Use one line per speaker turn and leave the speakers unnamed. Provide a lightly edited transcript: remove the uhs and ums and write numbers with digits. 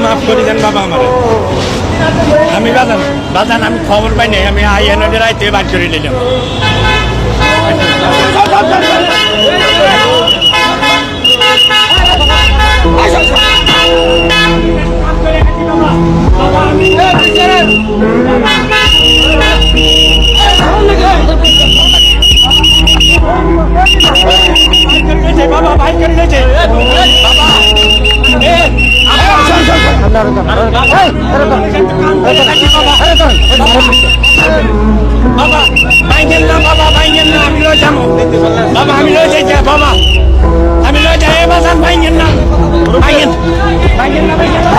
মাফ করে দেন বাবা আমার। আমি বাজান আমি খবর পাই নাই, আমি আইএনএর রাইতে বাদ করে নিলাম। বাবা ভাই করে গেছে বাবা ভাইগেন না, বাবা ভাইগেন না, আমি লয়ে যাবো বাবা, আমি লয়ে যাই বাবা, আমি লয়ে যাই বাজান, ভাইগেন না, ভাইগেন ভাইগেন না, ভাইগেন না।